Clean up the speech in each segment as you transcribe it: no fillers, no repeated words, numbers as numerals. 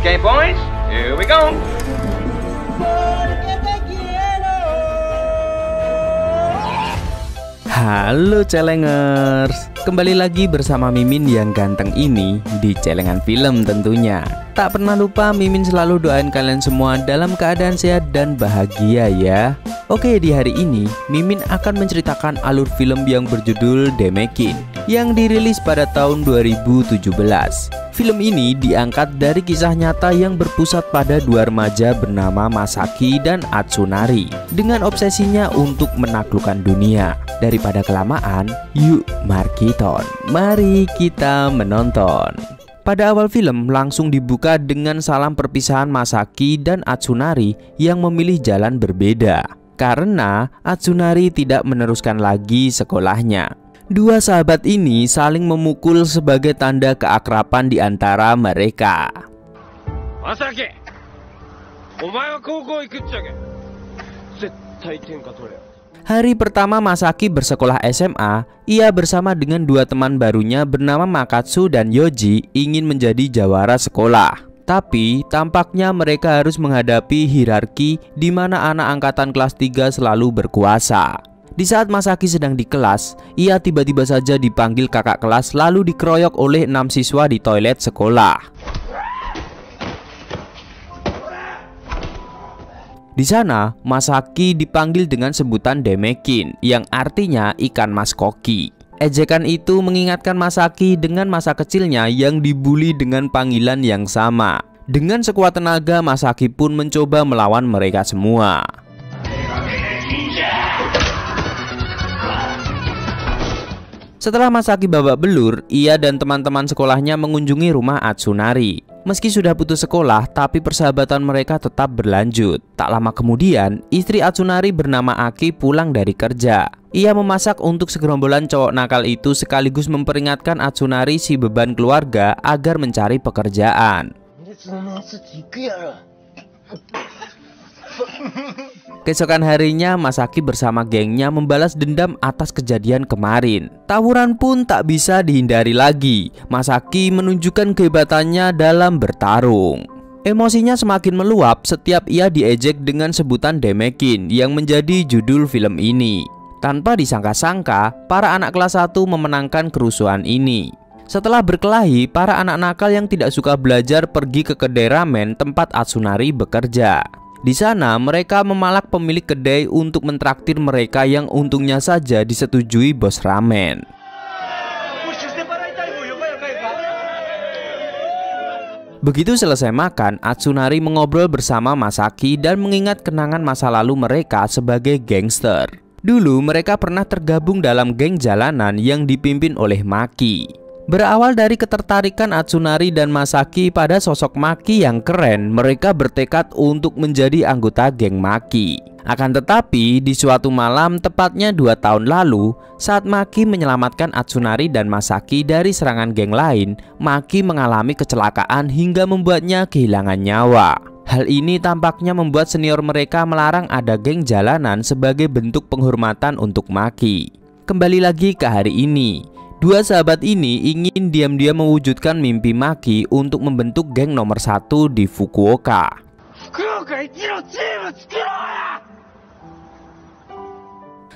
Okay, boys, here we go. Halo Celengers, kembali lagi bersama Mimin yang ganteng ini di Celengan Film tentunya. Tak pernah lupa Mimin selalu doain kalian semua dalam keadaan sehat dan bahagia ya. Oke, di hari ini Mimin akan menceritakan alur film yang berjudul Demekin yang dirilis pada tahun 2017. Film ini diangkat dari kisah nyata yang berpusat pada dua remaja bernama Masaki dan Atsunari dengan obsesinya untuk menaklukkan dunia. Daripada kelamaan, yuk mari kita menonton. Pada awal film langsung dibuka dengan salam perpisahan Masaki dan Atsunari yang memilih jalan berbeda karena Atsunari tidak meneruskan lagi sekolahnya. Dua sahabat ini saling memukul sebagai tanda keakraban di antara mereka. Masaki, omae wa koukou ikutsuke. Zettai tenka tore. Hari pertama Masaki bersekolah SMA, ia bersama dengan dua teman barunya bernama Makatsu dan Yoji ingin menjadi jawara sekolah. Tapi tampaknya mereka harus menghadapi hierarki di mana anak angkatan kelas 3 selalu berkuasa. Di saat Masaki sedang di kelas, ia tiba-tiba saja dipanggil kakak kelas lalu dikeroyok oleh 6 siswa di toilet sekolah. Di sana, Masaki dipanggil dengan sebutan Demekin yang artinya ikan mas koki. Ejekan itu mengingatkan Masaki dengan masa kecilnya yang dibully dengan panggilan yang sama. Dengan sekuat tenaga, Masaki pun mencoba melawan mereka semua. Setelah Masaki babak belur, ia dan teman-teman sekolahnya mengunjungi rumah Atsunari. Meski sudah putus sekolah, tapi persahabatan mereka tetap berlanjut. Tak lama kemudian, istri Atsunari bernama Aki pulang dari kerja. Ia memasak untuk segerombolan cowok nakal itu sekaligus memperingatkan Atsunari si beban keluarga agar mencari pekerjaan. Keesokan harinya, Masaki bersama gengnya membalas dendam atas kejadian kemarin. Tawuran pun tak bisa dihindari lagi. Masaki menunjukkan kehebatannya dalam bertarung. Emosinya semakin meluap setiap ia diejek dengan sebutan Demekin yang menjadi judul film ini. Tanpa disangka-sangka, para anak kelas 1 memenangkan kerusuhan ini. Setelah berkelahi, para anak nakal yang tidak suka belajar pergi ke kedai ramen tempat Atsunari bekerja. Di sana mereka memalak pemilik kedai untuk mentraktir mereka yang untungnya saja disetujui bos ramen. Begitu selesai makan, Atsunari mengobrol bersama Masaki dan mengingat kenangan masa lalu mereka sebagai gangster. Dulu mereka pernah tergabung dalam geng jalanan yang dipimpin oleh Maki. Berawal dari ketertarikan Atsunari dan Masaki pada sosok Maki yang keren, mereka bertekad untuk menjadi anggota geng Maki. Akan tetapi, di suatu malam, tepatnya 2 tahun lalu, saat Maki menyelamatkan Atsunari dan Masaki dari serangan geng lain, Maki mengalami kecelakaan hingga membuatnya kehilangan nyawa. Hal ini tampaknya membuat senior mereka melarang ada geng jalanan sebagai bentuk penghormatan untuk Maki. Kembali lagi ke hari ini. Dua sahabat ini ingin diam-diam mewujudkan mimpi Maki untuk membentuk geng nomor 1 di Fukuoka.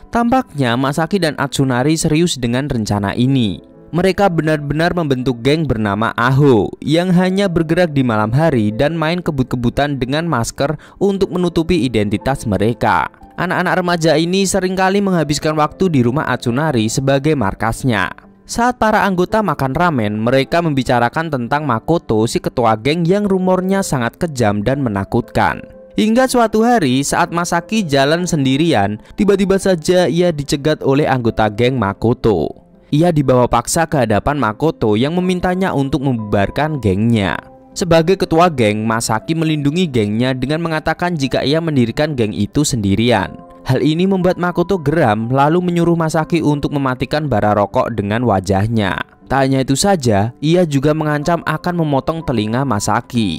Tampaknya Masaki dan Atsunari serius dengan rencana ini. Mereka benar-benar membentuk geng bernama Aho yang hanya bergerak di malam hari dan main kebut-kebutan dengan masker untuk menutupi identitas mereka. Anak-anak remaja ini seringkali menghabiskan waktu di rumah Atsunari sebagai markasnya. Saat para anggota makan ramen, mereka membicarakan tentang Makoto, si ketua geng yang rumornya sangat kejam dan menakutkan. Hingga suatu hari saat Masaki jalan sendirian, tiba-tiba saja ia dicegat oleh anggota geng Makoto. Ia dibawa paksa ke hadapan Makoto yang memintanya untuk membubarkan gengnya. Sebagai ketua geng, Masaki melindungi gengnya dengan mengatakan jika ia mendirikan geng itu sendirian. Hal ini membuat Makoto geram lalu menyuruh Masaki untuk mematikan bara rokok dengan wajahnya. Tak hanya itu saja, ia juga mengancam akan memotong telinga Masaki.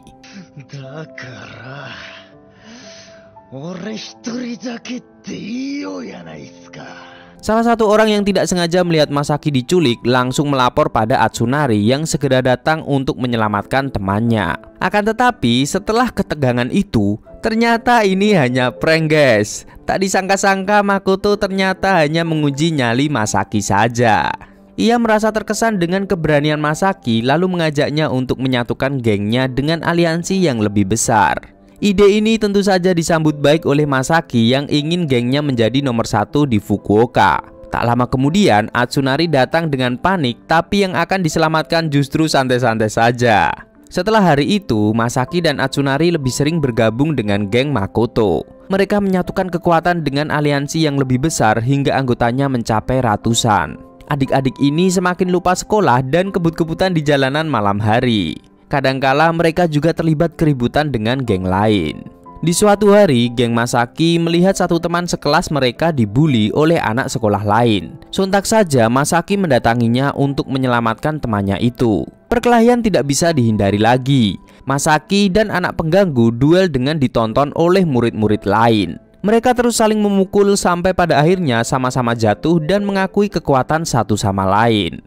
Salah satu orang yang tidak sengaja melihat Masaki diculik langsung melapor pada Atsunari yang segera datang untuk menyelamatkan temannya. Akan tetapi setelah ketegangan itu, ternyata ini hanya prank guys. Tak disangka-sangka Makoto ternyata hanya menguji nyali Masaki saja. Ia merasa terkesan dengan keberanian Masaki lalu mengajaknya untuk menyatukan gengnya dengan aliansi yang lebih besar. Ide ini tentu saja disambut baik oleh Masaki yang ingin gengnya menjadi nomor 1 di Fukuoka. Tak lama kemudian Atsunari datang dengan panik, tapi yang akan diselamatkan justru santai-santai saja. Setelah hari itu, Masaki dan Atsunari lebih sering bergabung dengan geng Makoto. Mereka menyatukan kekuatan dengan aliansi yang lebih besar hingga anggotanya mencapai ratusan. Adik-adik ini semakin lupa sekolah dan kebut-kebutan di jalanan malam hari. Kadangkala mereka juga terlibat keributan dengan geng lain. Di suatu hari, geng Masaki melihat satu teman sekelas mereka dibully oleh anak sekolah lain. Sontak saja Masaki mendatanginya untuk menyelamatkan temannya itu. Perkelahian tidak bisa dihindari lagi. Masaki dan anak pengganggu duel dengan ditonton oleh murid-murid lain. Mereka terus saling memukul sampai pada akhirnya sama-sama jatuh dan mengakui kekuatan satu sama lain.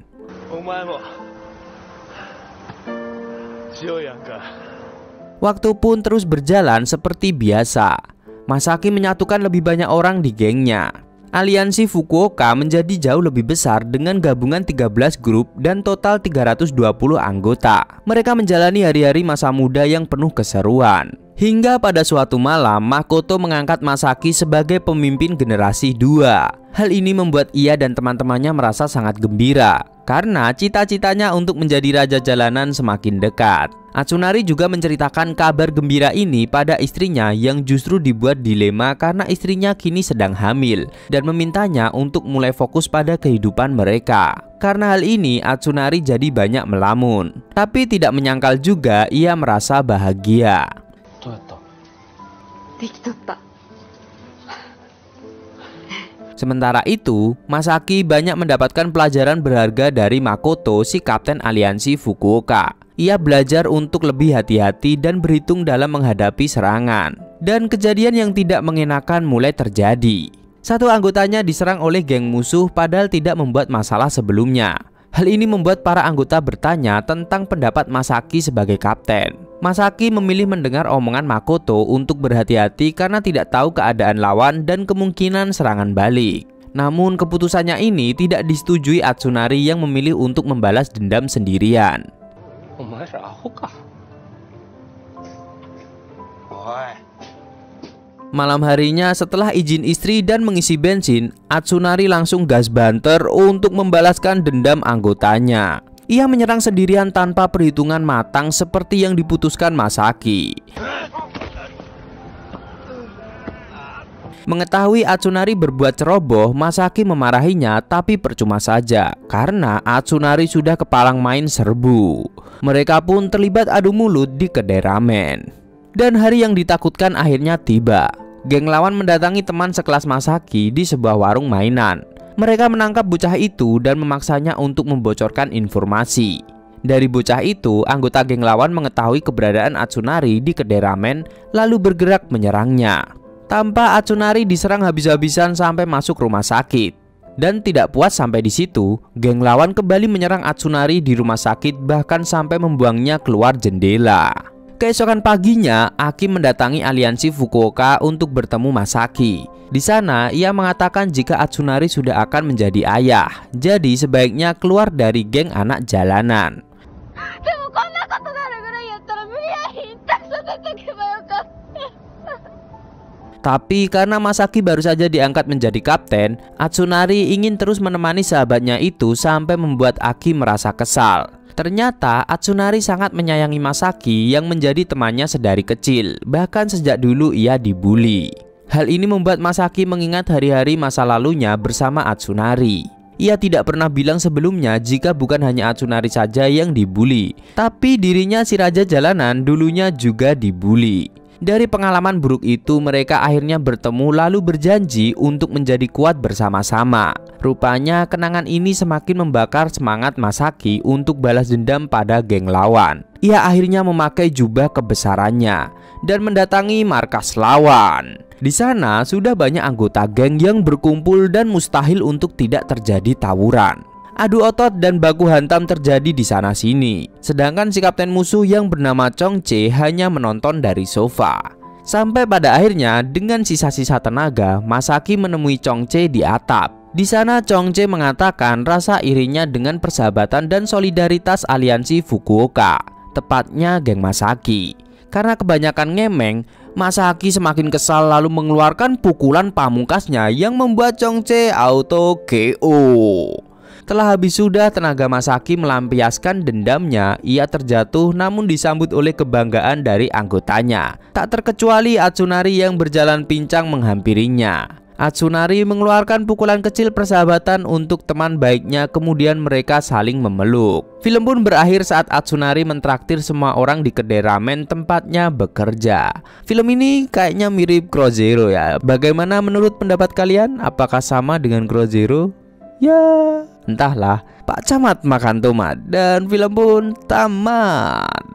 Waktu pun terus berjalan seperti biasa. Masaki menyatukan lebih banyak orang di gengnya. Aliansi Fukuoka menjadi jauh lebih besar dengan gabungan 13 grup dan total 320 anggota. Mereka menjalani hari-hari masa muda yang penuh keseruan. Hingga pada suatu malam, Makoto mengangkat Masaki sebagai pemimpin generasi 2. Hal ini membuat ia dan teman-temannya merasa sangat gembira karena cita-citanya untuk menjadi raja jalanan semakin dekat. Atsunari juga menceritakan kabar gembira ini pada istrinya yang justru dibuat dilema karena istrinya kini sedang hamil dan memintanya untuk mulai fokus pada kehidupan mereka. Karena hal ini Atsunari jadi banyak melamun, tapi tidak menyangkal juga ia merasa bahagia. Sementara itu, Masaki banyak mendapatkan pelajaran berharga dari Makoto, si kapten aliansi Fukuoka. Ia belajar untuk lebih hati-hati dan berhitung dalam menghadapi serangan. Dan kejadian yang tidak mengenakan mulai terjadi. Satu anggotanya diserang oleh geng musuh padahal tidak membuat masalah sebelumnya. Hal ini membuat para anggota bertanya tentang pendapat Masaki sebagai kapten. Masaki memilih mendengar omongan Makoto untuk berhati-hati karena tidak tahu keadaan lawan dan kemungkinan serangan balik. Namun keputusannya ini tidak disetujui Atsunari yang memilih untuk membalas dendam sendirian. Malam harinya setelah izin istri dan mengisi bensin, Atsunari langsung gas banter untuk membalaskan dendam anggotanya. Ia menyerang sendirian tanpa perhitungan matang seperti yang diputuskan Masaki. Mengetahui Atsunari berbuat ceroboh, Masaki memarahinya tapi percuma saja karena Atsunari sudah kepalang main serbu. Mereka pun terlibat adu mulut di kedai ramen. Dan hari yang ditakutkan akhirnya tiba. Geng lawan mendatangi teman sekelas Masaki di sebuah warung mainan. Mereka menangkap bocah itu dan memaksanya untuk membocorkan informasi. Dari bocah itu, anggota geng lawan mengetahui keberadaan Atsunari di kedai ramen lalu bergerak menyerangnya. Tanpa Atsunari diserang habis-habisan sampai masuk rumah sakit. Dan tidak puas sampai di situ, geng lawan kembali menyerang Atsunari di rumah sakit bahkan sampai membuangnya keluar jendela. Keesokan paginya, Aki mendatangi aliansi Fukuoka untuk bertemu Masaki. Di sana, ia mengatakan jika Atsunari sudah akan menjadi ayah, jadi sebaiknya keluar dari geng anak jalanan. Tapi karena Masaki baru saja diangkat menjadi kapten, Atsunari ingin terus menemani sahabatnya itu sampai membuat Aki merasa kesal. Ternyata Atsunari sangat menyayangi Masaki yang menjadi temannya sedari kecil, bahkan sejak dulu ia dibully. Hal ini membuat Masaki mengingat hari-hari masa lalunya bersama Atsunari. Ia tidak pernah bilang sebelumnya jika bukan hanya Atsunari saja yang dibully, tapi dirinya si raja jalanan dulunya juga dibully. Dari pengalaman buruk itu mereka akhirnya bertemu lalu berjanji untuk menjadi kuat bersama-sama. Rupanya kenangan ini semakin membakar semangat Masaki untuk balas dendam pada geng lawan. Ia akhirnya memakai jubah kebesarannya dan mendatangi markas lawan. Di sana sudah banyak anggota geng yang berkumpul dan mustahil untuk tidak terjadi tawuran. Adu otot dan baku hantam terjadi di sana sini. Sedangkan si kapten musuh yang bernama Chongche hanya menonton dari sofa. Sampai pada akhirnya dengan sisa-sisa tenaga, Masaki menemui Chongche di atap. Di sana Chongche mengatakan rasa irinya dengan persahabatan dan solidaritas aliansi Fukuoka, tepatnya geng Masaki. Karena kebanyakan ngemeng, Masaki semakin kesal lalu mengeluarkan pukulan pamungkasnya yang membuat Chongche auto KO. Telah habis sudah tenaga Masaki melampiaskan dendamnya, ia terjatuh namun disambut oleh kebanggaan dari anggotanya. Tak terkecuali Atsunari yang berjalan pincang menghampirinya. Atsunari mengeluarkan pukulan kecil persahabatan untuk teman baiknya, kemudian mereka saling memeluk. Film pun berakhir saat Atsunari mentraktir semua orang di kedai ramen tempatnya bekerja. Film ini kayaknya mirip Crow Zero ya. Bagaimana menurut pendapat kalian? Apakah sama dengan Crow Zero? Ya, entahlah. Pak Camat makan tomat dan film pun tamat.